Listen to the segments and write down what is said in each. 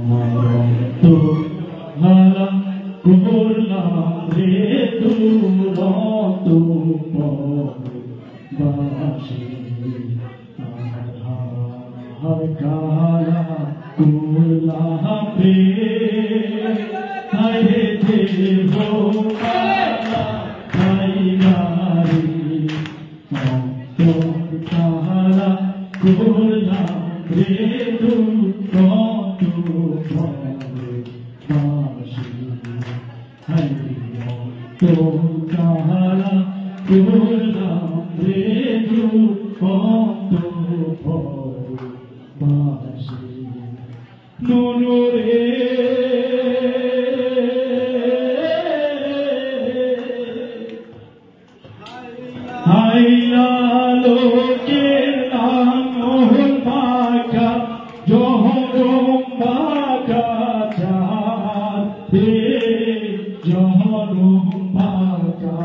তো হারা করলাম রে দুরন্ত বাসি হার কালা করলাম রে হারে দেব কালা হাই গারি হারা করলাম রে দুরন্ত তো কাহারা করলাম রে কত বাসি নুনু রে হাইলা লোকের নাম মোহন বাঁকা জহরম বাঁকা চাঁদ রে জহরম বাঁকা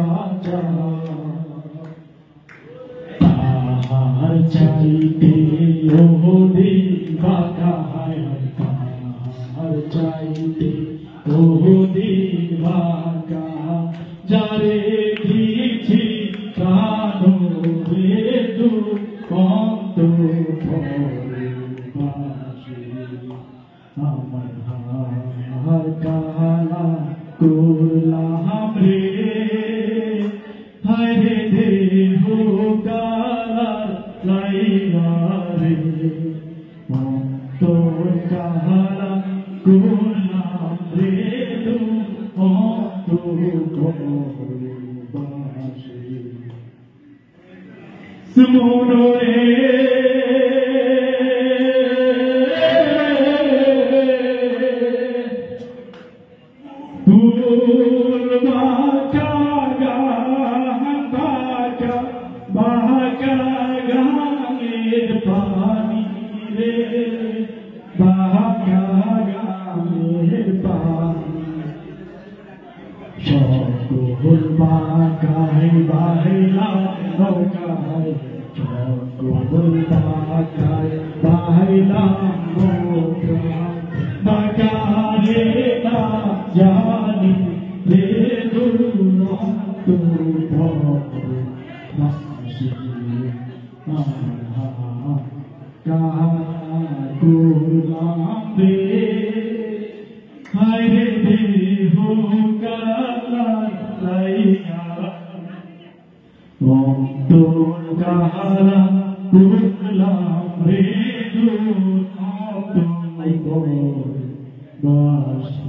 তাহার চাইতে ওহদি বাঁকা হায় তাহার চাইতে ওহদি বাঁকা যারে দিছি কানো রে তু কত বাসি আমার হার কালা করলাম রে হায় দেহ কালা লাইলা রে তোর কালা করলাম রে তু কত বাসি সুমনো রে ফুল বাঁকা বাঁকা গানের পানি রে বাঁকা গানের পানি সকল বাঁকায় বাহিলা নৌকায় সকল বাঁকায় বাহিলা নৌকায় বাঁকা রে না জানি রে দুরন্ত বাসি করলাম রে হায় দেহ কালা লাইয়া তোর কাহারা করলাম রে দুরন্ত বাসি।